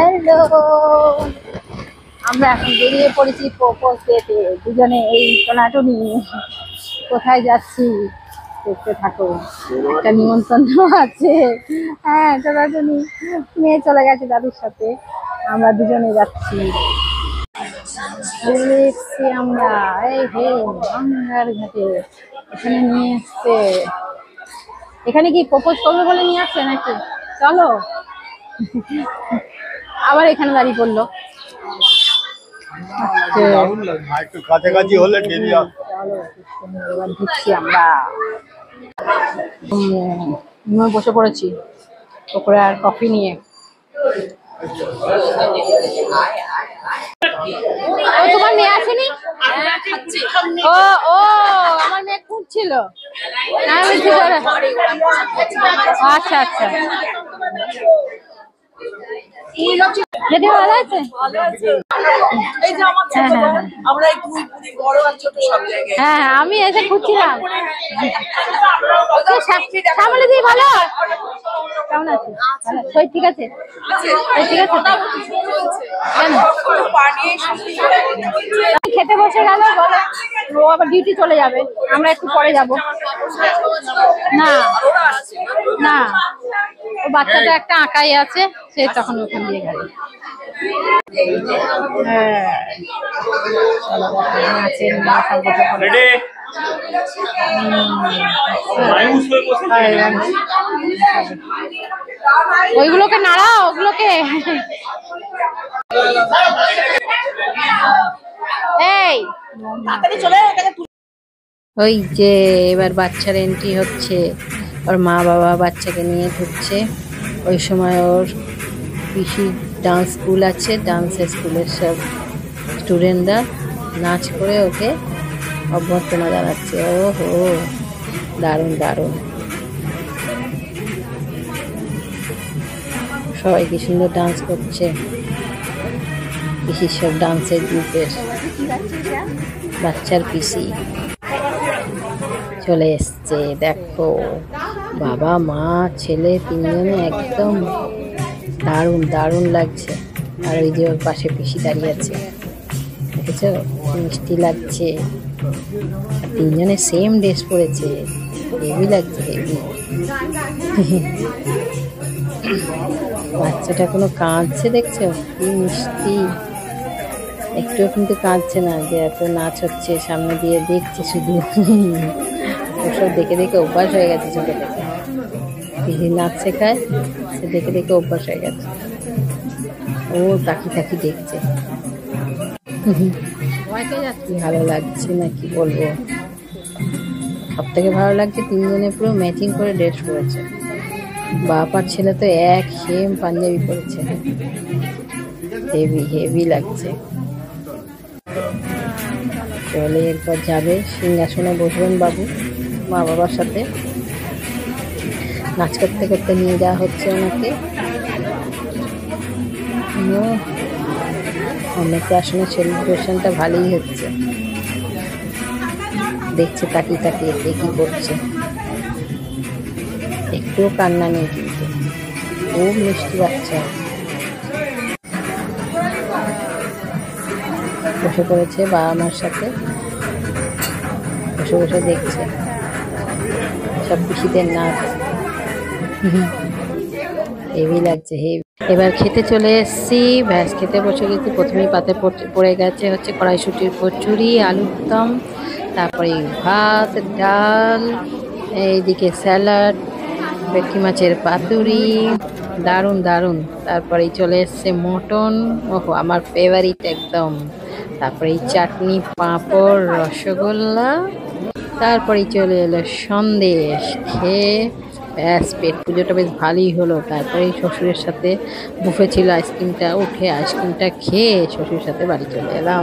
Hello, আমরা এখন বেরিয়ে পড়েছি প্রপোজ ডেতে দুজনে। এই টোনাটুনি কোথায় যাচ্ছি দেখতে থাকো। একটা নিমন্ত্রণ আছে। হ্যাঁ, টোনাটুনি মেয়ে চলে গেছে দাদুর সাথে, আমরা দুজনে যাচ্ছি। এসছি আমরা এই হে গঙ্গার ঘাটে। এখানে নিয়ে এসছে, এখানে কি প্রপোজ করবে বলে নিয়ে আসছে নাকি? চলো। আবার এখানে দাঁড়িয়ে পড়লো। একটু কাছাকাছি হলে এবার ঢুকছি আমরা। বসে পড়েছি ওপরে আর কফি নিয়ে। তোমার মেয়ে আসেনি? ও ও আমার মেয়ে খুঁজছিল। আচ্ছা আচ্ছা, খেতে ভালো আছে? হ্যাঁ, আমি এসে খুঁজছিলাম। শ্যামলী দি ভালো? কেমন আছে? ঠিক আছে, ঠিক আছে। খেতে বসে গেল, ও আবার ডিউটি চলে যাবে, আমরা একটু পরে যাব। না না, ও বাচ্চাটা একটা আঁকাই আছে, সে তখন ওখান দিয়ে গেল। ওইগুলোকে নাড়াও, ওগুলোকে। এই ওই যে এবার বাচ্চার এন্ট্রি হচ্ছে, ওর মা বাবা বাচ্চাকে নিয়ে ঢুকছে। ওই সময় ওর পিসি ডান্স স্কুল আছে, ডান্স স্কুলের সব স্টুডেন্টরা নাচ করে ওকে অভ্যর্থনা জানাচ্ছে। ও হো, দারুণ দারুণ, সবাই কি সুন্দর ডান্স করছে। পিসির সব ডান্সের গ্রুপের বাচ্চার পিসি চলে এসছে। দেখো, বাবা মা ছেলে তিনজনে একদম দারুণ দারুণ লাগছে। আর ওই যে ওর পাশে পিসি দাঁড়িয়ে আছে, দেখেছো? মিষ্টি লাগছে। তিনজনে সেম ড্রেস পরেছে, হেভি লাগছে, হেভি। বাচ্চাটা কোনো কাঁদছে, দেখছো কি মিষ্টি, একটুও কিন্তু কাঁদছে না। যে এত নাচ হচ্ছে সামনে দিয়ে দেখছে শুধু, ওসব দেখে দেখে অভ্যাস হয়ে গেছে ছোট থেকে। পিসি নাচ শেখায়, সে দেখে দেখে অভ্যাস হয়ে গেছে। ও তাকিয়ে তাকিয়ে দেখছে। কি ভালো লাগছে না কি বলবো, সব থেকে ভালো লাগছে তিনজনে পুরো ম্যাচিং করে ড্রেস পরেছে। বাপ আর ছেলে তো এক সেম পাঞ্জাবি পরেছে, হেভি হেভি লাগছে। চলে এরপর যাবে সিংহাসনে বসবেন বাবু মা বাবার সাথে। নাচ করতে করতে নিয়ে যাওয়া হচ্ছে ওনাকে। অন্নপ্রাশনের সেলিব্রেশনটা ভালোই হচ্ছে, দেখছে তাকিয়ে তাকিয়ে কে কি করছে। একটুও কান্না নেই কিন্তু, খুব মিষ্টি বাচ্চা। বসে পড়েছে বাবা মার সাথে, বসে বসে দেখছে সব পিসিদের নাচ। হেভি লাগছে, হেভি। এবার খেতে চলে এসছি, ব্যাস খেতে বসে গেছি। প্রথমেই পাতে পড়ে গেছে হচ্ছে কড়াইশুঁটির কচুরি, আলুর দম, তারপরে ভাত ডাল, এইদিকে স্যালাড, ভেটকি মাছের পাতুরি, দারুণ দারুণ। তারপরেই চলে এসছে মটন, ওহো আমার ফেভারিট একদম। তারপরে এই চাটনি, পাঁপড়, রসগোল্লা, তারপরেই চলে এলো সন্দেশ। খেয়ে ব্যাস পেট পুজোটা বেশ ভালোই হলো। তারপরে শ্বশুরের সাথে বুফে ছিল, আইসক্রিমটা উঠে আইসক্রিমটা খেয়ে শ্বশুরের সাথে বাড়ি চলে এলাম।